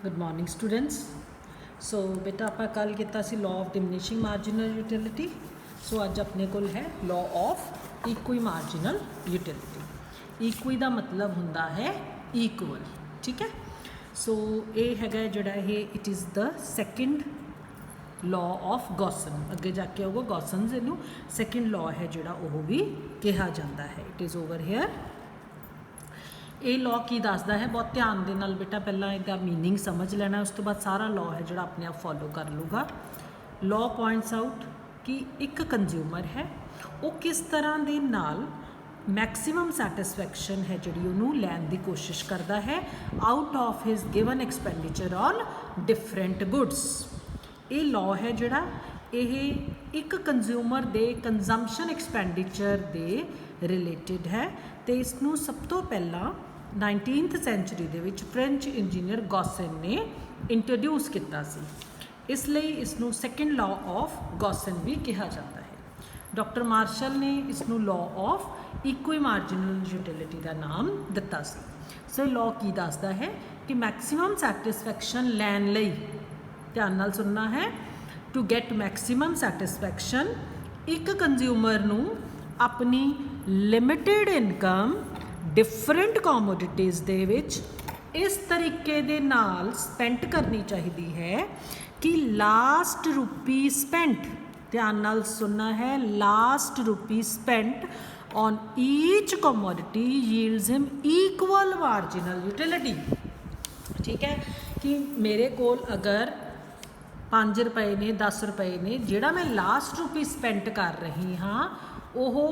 Good morning students. सो बेटा आप कल किया law of diminishing marginal utility. So अज अपने को है law of equi marginal utility. Equi का मतलब होंदा है इक्वल, ठीक है। सो ये है जोड़ा ये it is the second law of Gaussian. अगे जाके आऊगा गॉसनस इनू सैकेंड लॉ है जोड़ा वो भी कहा जाता है। It is over here. ये लॉ की दसदा है, बहुत ध्यान दे नाल बेटा पहला इसका मीनिंग समझ लेना, उस तो बाद सारा लॉ है जोड़ा अपने आप फॉलो कर लूगा। लॉ पॉइंट्स आउट कि एक कंज्यूमर है वो किस तरह दे नाल मैक्सीमम सैटिस्फैक्शन है जी उन्होंने लैन की कोशिश करता है out of his given expenditure on different goods. ये लॉ है जोड़ा ये एक कंज्यूमर दे कंजम्पशन एक्सपेंडिचर दे रिलेटिड है। तो इसनों सब तो पहला 19th सेंचुरी दे विच फ्रेंच इंजीनियर गॉसन ने इंट्रोड्यूस किया सी, इसलिए इसनों सैकेंड लॉ ऑफ गॉसन भी कहा जाता है। डॉक्टर मार्शल ने इसनों law of equi marginal utility का नाम दिता सी। सो लॉ की दसदा है कि मैक्सीमम सैटिस्फैक्शन लैन लई, ध्यान नाल सुनना है, टू गैट मैक्सीमम सैटिस्फैक्शन एक कंज्यूमर नूं अपनी लिमिटेड इनकम डिफरेंट कॉमोडिटीज़ दे विच इस तरीके दे नाल स्पेंट करनी चाहिए है कि लास्ट रुपी स्पेंट, ध्यान नाल सुनना है, last rupee spent on each commodity yields him equal marginal utility. ठीक है कि मेरे कोल अगर 5 रुपए ने 10 रुपए ने जोड़ा मैं लास्ट रुपी स्पेंट कर रही हाँ वो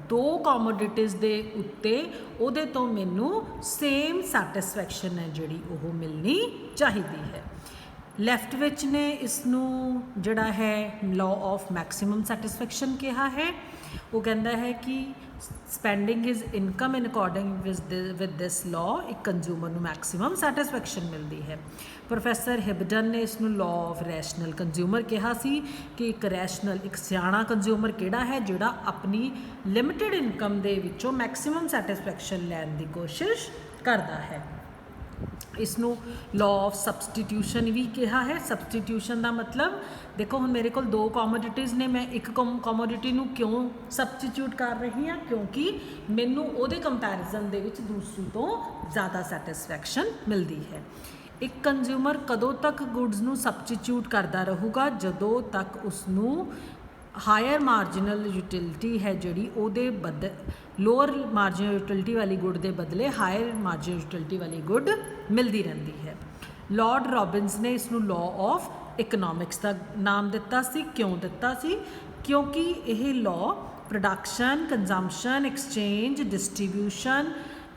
2 कॉमोडिटीज़ दे उत्ते उहदे तो मैनू सेम सैटिस्फैक्शन है जी वो मिलनी चाहिए है। लैफ्ट विच ने इसनू जड़ा है लॉ ऑफ मैक्सीमम सैटिस्फैक्शन कहा है। वो कहता है कि spending his income in according with this law एक कंज्यूमर नू मैक्सीमम सैटिस्फैक्शन मिलती है। प्रोफैसर हिबडन ने इसनू लॉ ऑफ रैशनल कंज्यूमर कहा सी कि एक रैशनल एक सियाणा कंज्यूमर किहड़ा है जिहड़ा अपनी लिमिटेड इनकम दे विचों मैक्सीमम सैटिस्फैक्शन लैन की कोशिश करता है। इसनू लॉ ऑफ सबसटीट्यूशन भी कहा है। सबसटीट्यूशन का मतलब देखो हुण मेरे को 2 कॉमोडिटीज़ ने, मैं एक कॉमोडिटी नू क्यों सबसटीट्यूट कर रही हाँ क्योंकि मैनू उहदे कंपैरिजन दे विच दूसरी तो ज़्यादा सैटिस्फैक्शन मिलती है। एक कंज्यूमर कदों तक गुड्स नू सबसटीट्यूट करता रहूगा जदों तक उसनू हायर मार्जिनल यूटिलिटी है जी उहदे लोअर मार्जिनल यूटिलिटी वाली गुड के बदले हायर मार्जिनल यूटिलिटी वाली गुड मिलती रहती है। लॉर्ड रॉबिन्स ने इसनू लॉ ऑफ इकनॉमिक्स का नाम दिता सी। क्यों दिता सी? क्योंकि यह law production, consumption, exchange, distribution,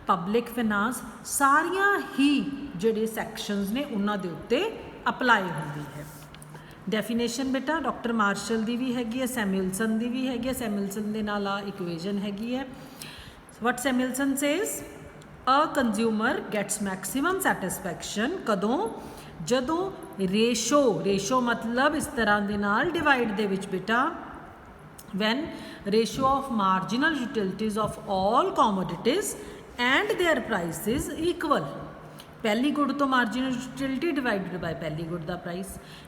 public finance सारिया ही जिहड़े सैक्शनस ने उन्हां दे उत्ते अपलाई होंदी है। डेफिनेशन बेटा डॉक्टर मार्शल की भी हैगी है, सैमुअलसन की भी हैगी है। सैमुअलसन के नाल इक्वेजन हैगी है। What Samuelson says a consumer gets maximum satisfaction कदों जदों रेशो मतलब इस तरह के नाल डिवाइड दे विच बेटा one ratio of marginal utilities of all commodities and their prices equal. पहली गुड तो मार्जिनल यूटिलिटी डिवाइडेड बाय पहली गुड का प्राइस,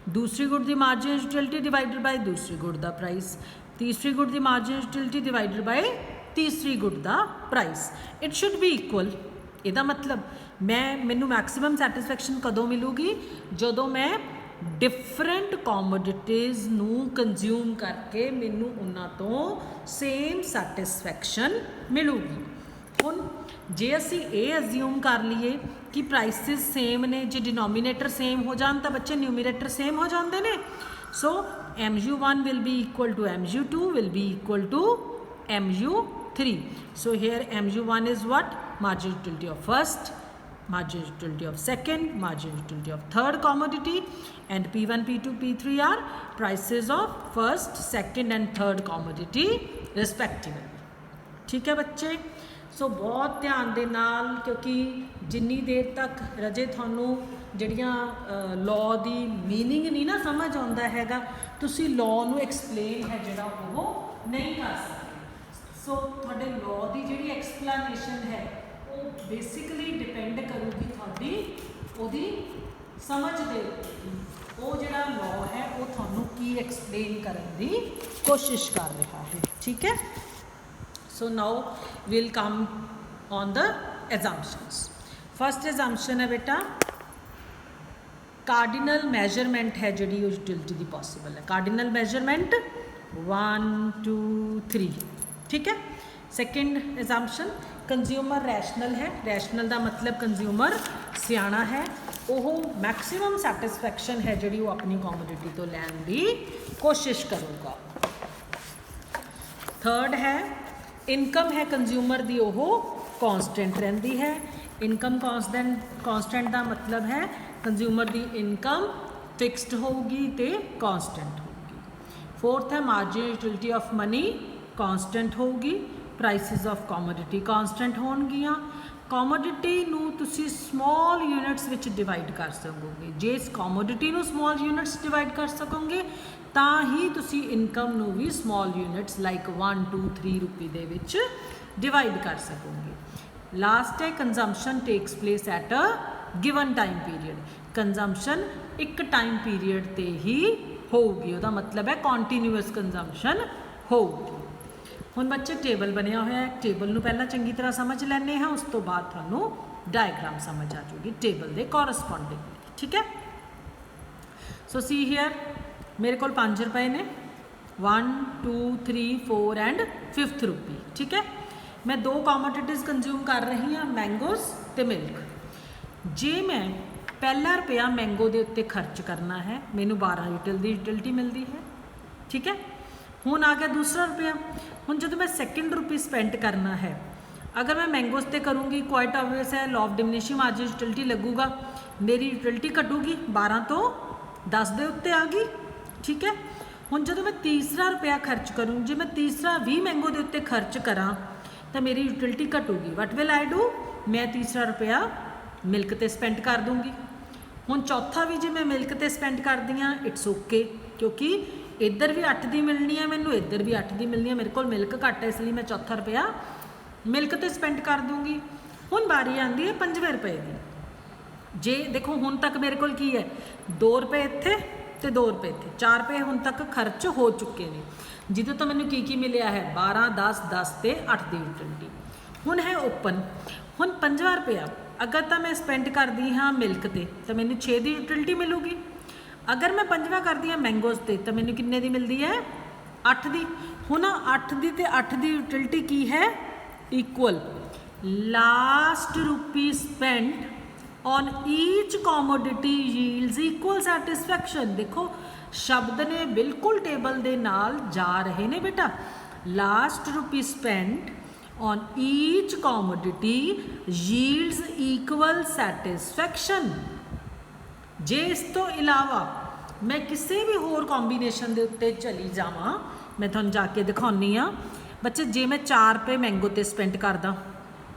दूसरी गुड की मार्जिनल यूटिलिटी डिवाइडेड बाय दूसरी गुड का प्राइस, तीसरी गुड की मार्जिनल यूटिलिटी डिवाइडेड बाय तीसरी गुड का price. It should be equal. इसका मतलब मैनू मैक्सीमम सैटिस्फैक्शन कदों मिलूगी जदों मैं डिफरेंट कॉमोडिटीज़ नू कंज्यूम करके मैनू उन्हां तो सेम सैटिस्फैक्शन मिलूगी। हुण जे असी ये अज्यूम कर लीए कि प्राइसिस सेम ने, जे डिनोमीनेटर सेम हो जान तो बच्चे न्यूमीनेटर सेम हो जाते हैं। So MU1 will be equal to MU2 will be equal to MU3। So here MU1 is what? Marginal utility of first, marginal utility of second, marginal utility of third commodity, and P1, P2, P3 are prices of first, second and third commodity respectively। ठीक है बच्चे। सो बहुत ध्यान दे नाल, क्योंकि जिन्नी देर तक रजे थानू जड़ियाँ लॉ की मीनिंग नहीं ना समझ आता हैगा तुसी लॉ नू एक्सप्लेन है जोड़ा वो नहीं कर सकते। सो थोड़े लॉ की जी एक्सप्लेनेशन है वो बेसिकली डिपेंड करूगी थोड़ी समझ दे वो जिहड़ा लॉ है वो थानू की एक्सप्लेन करने की कोशिश कर रहा है। ठीक है, so now will come on the assumptions. First assumption है बेटा कार्डिनल मैजरमेंट है जी यूटिलिटी की पॉसिबल है। कार्डिनल मैजरमेंट 1 2 3। ठीक है, सेकेंड एजम्पशन कंज्यूमर रैशनल है। रैशनल का मतलब कंज्यूमर सियाना है, वो मैक्सिमम सैटिस्फैक्शन है जी वो अपनी कॉमोडिटी तो लैन की कोशिश करूँगा। थर्ड है इनकम है कंज्यूमर की वो कॉन्सटेंट रहिंदी है। इनकम कॉन्सटेंट का मतलब है कंज्यूमर की इनकम फिक्सड होगी तो कॉन्सटेंट होगी। फोर्थ है marginal utility of money constant होगी। प्राइसिस ऑफ कॉमोडिटी कॉन्सटेंट होणगियां। कॉमोडिटी नूं तुसीं स्मॉल यूनिट्स विच डिवाइड कर सकोगे। जे इस कॉमोडिटी नूं स्मॉल यूनिट्स डिवाइड कर सकोगे तो ही तुसीं इनकम नूं भी स्मॉल यूनिट्स लाइक 1 2 3 रुपये दे विच डिवाइड कर सकोगे। लास्ट है consumption takes place at a given time period. Consumption एक टाइम पीरियड ते ही होगी, उसका मतलब है कॉन्टीन्यूअस कंजम्पशन होगी। हुण बच्चे टेबल बनया होया है, टेबल नूं पहला चंगी तरह समझ लैने हैं, उस तो बाद थानू डायग्राम समझ आ जाएगी टेबल के कॉरस्पॉन्डिंग। ठीक है, सो सी हियर मेरे को 5 रुपए ने 1 2 3 4 एंड 5th रुपी। ठीक है, मैं दो कॉमोडिटीज़ कंज्यूम कर रही हाँ मैंगोज तो मिल्क। जे मैं पहला रुपया मैंगो के उत्ते खर्च करना है मैनू 12 यूटिलिटी मिलती है। ठीक है, हुण आ गया दूसरा रुपया। हुण जो मैं सैकेंड रुपी स्पेंड करना है अगर मैं मैंगोज ते करूँगी क्वाइट ऑब्वियस है law of diminishing margin utility लगूगा, मेरी यूटिलिटी घटूगी 12 तो 10 के उत्ते आ गई। ठीक है, हुण जो मैं तीसरा रुपया खर्च करूँ, जो मैं तीसरा भी मैंगो के उत्ते खर्च करा तो मेरी यूटिलिटी घटूगी। वट विल आई डू, मैं तीसरा रुपया मिल्क ते स्पेंड कर दूँगी। हुण चौथा भी जे मैं मिल्क ते स्पेंड करदी हाँ इट्स ओके, क्योंकि इधर भी 8 की मिलनी है मैनू, इधर भी 8 की मिलनी है, मेरे को मिल्क घट है इसलिए मैं चौथा रुपया मिल्क ते स्पेंड कर दूँगी। हुण बारी आती है 5वें रुपये की। जे देखो हुण तक मेरे को की है 2 रुपये इत्थे तो 2 रुपये इत्थे, 4 रुपये हुण तक खर्च हो चुके हैं, जिदों तो मैनू की मिलिया है 12 10 10 ते 8 की यूटिलिटी। हुण है ओपन। हुण 5वां रुपया अगर तो मैं स्पेंड करती हाँ मिल्क ते तो मैनू 6 की यूटिलिटी मिलूगी। अगर मैं 5वां करती हाँ मैंगोज ते तो मैनू किन्ने की मिलती है 8 की। हुण 8 की ते 8 की यूटिलिटी की है equal. Last rupee spend on each commodity yields equal satisfaction. देखो शब्द ने बिल्कुल टेबल दे नाल जा रहे ने बेटा। Last rupee spend on each commodity yields equal satisfaction. जे इस तो इलावा मैं किसी भी होर कॉम्बीनेशन के उत्ते चली जावां, मैं तुहानूं जाके दिखाउंदी हाँ बच्चे। जे मैं 4 रुपये मैंगो ते स्पेंड करदा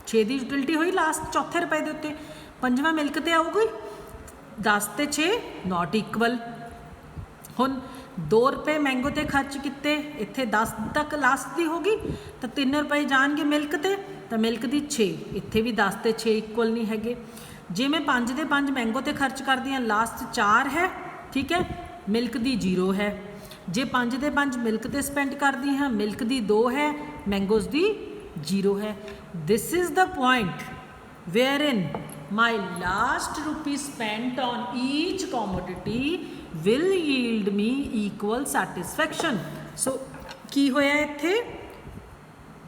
6 की यूटिलिटी हुई लास्ट चौथे रुपए के उत्ते, 5वां मिल्क ते आऊगी 10 ते 6 नॉट इक्वल। हुण 2 रुपये मैंगो ते खर्च किते, इत्थे 10 तक लास्ट की होगी तो 3 रुपये जाएंगे मिल्क ते, तो मिल्क की 6, इत्थे भी 10 ते 6 इक्वल नहीं है। जे मैं 5 दे 5 मैंगो ते खर्च करती हाँ लास्ट 4 है, ठीक है, मिल्क की 0 है। जे 5 दे 5 मिल्क ते स्पेंड करती हाँ मिल्क की 2 है, मैंगोज की 0 है। This is the point where in my last rupee spent on each commodity will yield me equal satisfaction. So की होया इत्थे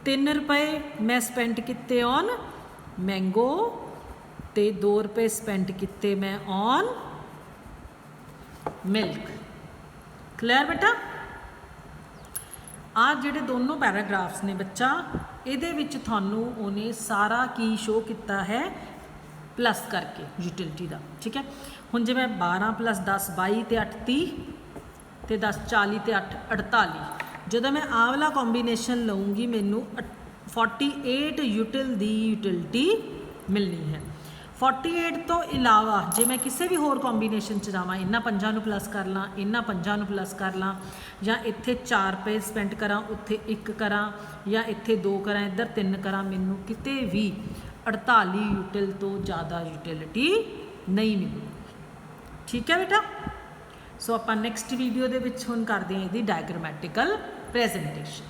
3 रुपये मैं स्पेंड किते ऑन मैंगो ते 2 रुपये स्पेंड किते मैं ऑन मिल्क। क्लियर बेटा। आ जिहड़े दोनों पैराग्राफ्स ने बच्चा इहदे विच थानू उन्हें सारा की शो किया है प्लस करके यूटिलिटी का। ठीक है, हुण जे मैं 12 + 10 22 ते 8 30 ते 10 40 ते 8 48 जो मैं आ वाला कॉम्बीनेशन लऊँगी मैनू 48 यूटिलिटी मिलनी है। 48 तो इलावा जे मैं किसी भी होर कॉम्बीनेशन च जावां, इन्हां 5 नूं प्लस कर ਲਾਂ, इन्हां 5 नूं प्लस कर ਲਾਂ, ਜਾਂ ਇੱਥੇ 4 रुपये स्पेंड करा उत्थे 1 करा, ਜਾਂ ਇੱਥੇ 2 करा इधर 3 करा, मैनू किते भी 48 यूटिल तो ज़्यादा यूटिलिटी नहीं मिली। ठीक है बेटा। सो ਆਪਾਂ ਨੈਕਸਟ ਵੀਡੀਓ ਦੇ ਵਿੱਚ ਹੁਣ ਕਰਦੇ ਹਾਂ ਇਹਦੀ ਡਾਇਗਰਾਮੈਟਿਕਲ ਪ੍ਰੈਜੈਂਟੇਸ਼ਨ।